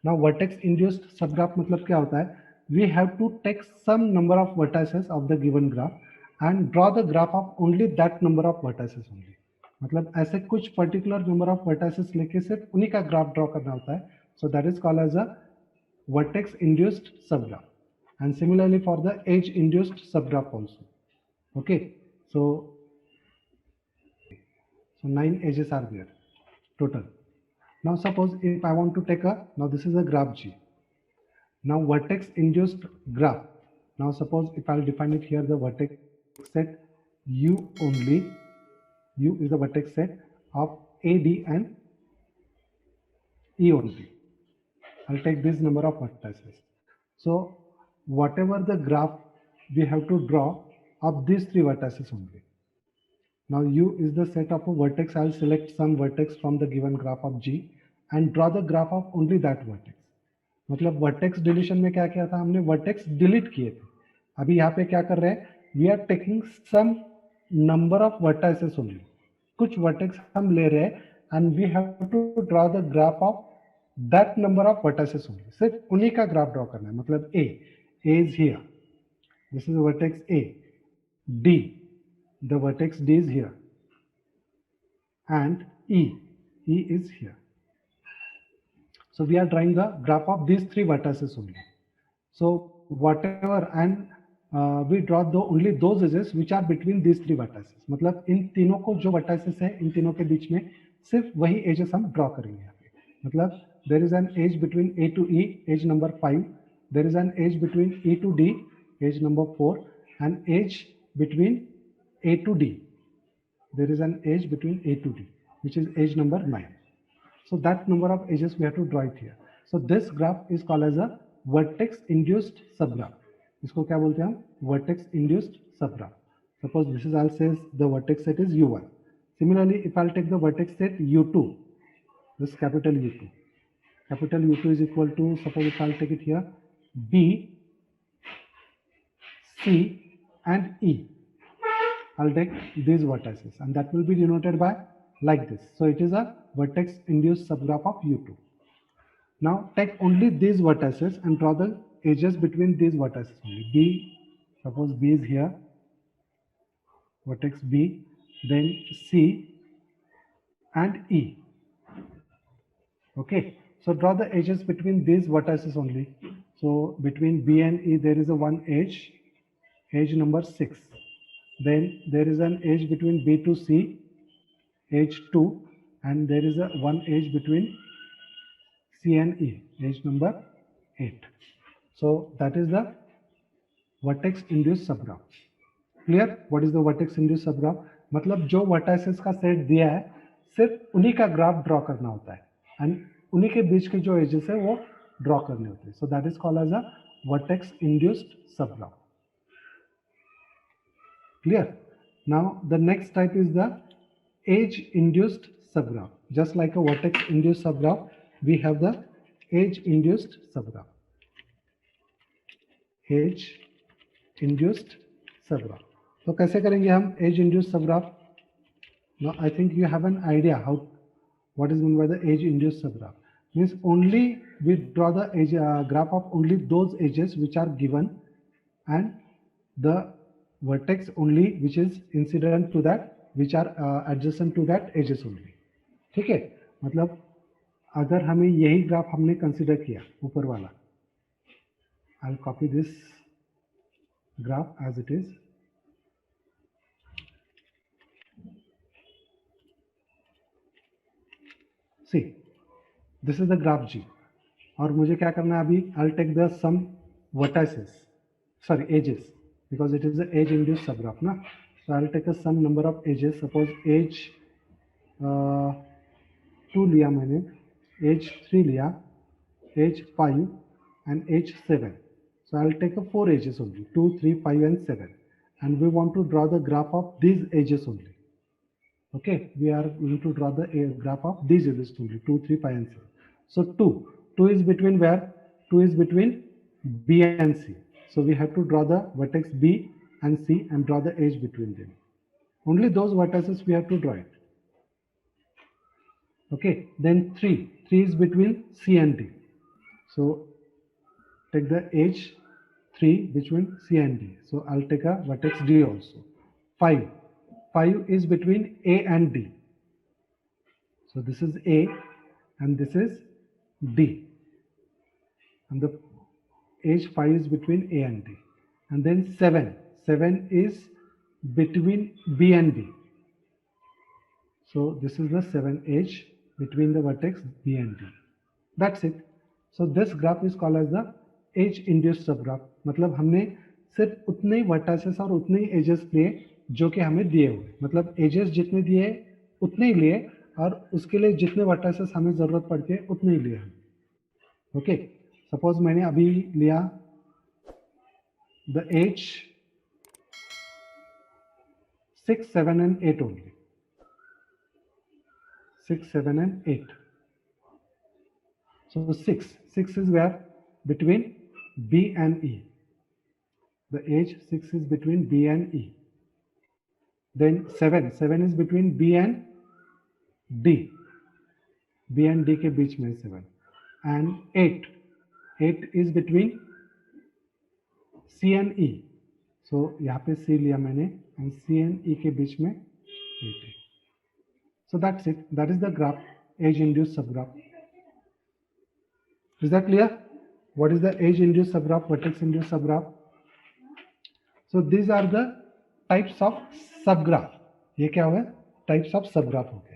Now vertex induced subgraph मतलब क्या होता है? We have to take some number of vertices of the given graph and draw the graph of only that number of vertices only. मतलब ऐसे कुछ particular number of vertices लेके सिर्फ उन्हीं का ग्राफ ड्रॉ करना होता है. So that is called as a vertex induced subgraph. And similarly for the edge induced subgraph also. Okay, so 9 edges are there total. Now suppose if I want to take a, now this is a graph G. Now vertex induced graph. Now suppose if I'll define it here, the vertex set U only. U is the vertex set of AD and E only. I'll take this number of vertices. So whatever the graph we have to draw of these three vertices only. Now U is the set of a vertex. I'll select some vertex from the given graph of G and draw the graph of only that vertex. मतलब vertex deletion में क्या किया था हमने? Vertex delete किए थे. अभी यहाँ पे क्या कर रहे हैं? We are taking some number of vertices only. कुछ वर्टेक्स हम ले रहे हैं and we have to draw the graph of that number of vertices only. सिर्फ उन्हीं का ग्राफ ड्रॉ करना है. मतलब A is here, this is vertex A. D, the vertex D is here, and E is here. So we are drawing the graph of these three vertices only. So whatever, and we draw only those edges which are between these three vertices. मतलब इन तीनों को जो vertices है, इन तीनों के बीच में सिर्फ वही edges हम draw करेंगे यहाँ पे. मतलब there is an edge between A to E, edge number 5. There is an edge between E to D, edge number 4, and edge between A to D. There is an edge between A to D, which is edge number 9. So that number of edges we have to draw it here. So this graph is called as a vertex induced subgraph. इसको क्या बोलते हैं हम? Vertex induced subgraph. Suppose this is, I'll say the vertex set is U1. Similarly, if I'll take the vertex set U2, this capital U2. Capital U2 is equal to, suppose if I'll take it here, B, C, and E. I'll take these vertices and that will be denoted by like this. So it is a vertex induced subgraph of U2. Now take only these vertices and draw the edges between these vertices only. B, suppose B is here, vertex B, then C and E. Okay, so draw the edges between these vertices only. So between B and E there is a one edge, edge number 6. Then there is an edge between B to C, edge 2, and there is a one edge between C and E, edge number 8. So that is the vertex induced subgraph. Clear? What is the vertex induced subgraph? मतलब जो vertices का set दिया है सिर्फ उन्हीं का graph draw करना होता है एंड उन्हीं के बीच के जो एजेस है वो ड्रॉ करने होते हैं. So that is called as a vertex induced subgraph. Clear? Now the next type is the edge induced subgraph. Just like a vertex induced subgraph, we have the edge induced subgraph. Edge induced subgraph. तो कैसे करेंगे हम edge induced subgraph? Now I think you have an idea how what is meant by the edge induced subgraph. Means only we draw the edge graph of only those edges which are given and the vertex only which is incident to that, which are adjacent to that edges only. ठीक है? मतलब अगर हमें यही graph हमने consider किया ऊपर वाला, I'll copy this graph as it is. See, this is the graph G. और मुझे क्या करना है अभी? I'll take the some vertices, sorry edges, because it is the edge induced subgraph ना. So I'll take a some number of edges. Suppose edge 2 लिया मैंने, edge 3 लिया, edge 5 and edge 7. So I'll take a 4 edges only, 2, 3, 5 and 7, and we want to draw the graph of these edges only. Okay, we are going to draw the graph of these edges only, 2, 3, 5 and 7. So 2 is between where? 2 is between B and C. So we have to draw the vertex B and C and draw the edge between them. Only those vertices we have to draw it. Okay, then 3 is between C and D. So take the edge 3 between C and D. So I'll take a vertex D also. 5. 5 is between A and D. So this is A and this is D. And the edge 5 is between A and D. And then 7. 7 is between B and D. So this is the 7 edge between the vertex B and D. That's it. So this graph is called as the edge induced subgraph. मतलब हमने सिर्फ उतने vertices और उतने edges लिए जो कि हमें दिए हुए, मतलब एजेस जितने दिए उतने ही लिए और उसके लिए जितने वर्टाइसेस हमें जरूरत पड़ती है उतने ही लिए हम. ओके, सपोज मैंने अभी लिया the age 6, 7 and 8 only. 6, 7 and 8. So 6 is where? Between B and E. The edge 6 is between B and E. Then 7 is between B and D. B and D के बीच में 7. And 8 is between C and E. So यहाँ पे C लिया मैंने and C and E के बीच में 8 है. So that's it. That is the graph, edge-induced subgraph. Is that clear? What is the edge-induced subgraph, vertex-induced subgraph? So these are the types of subgraph. ये क्या हुआ? Types of subgraph हो गया.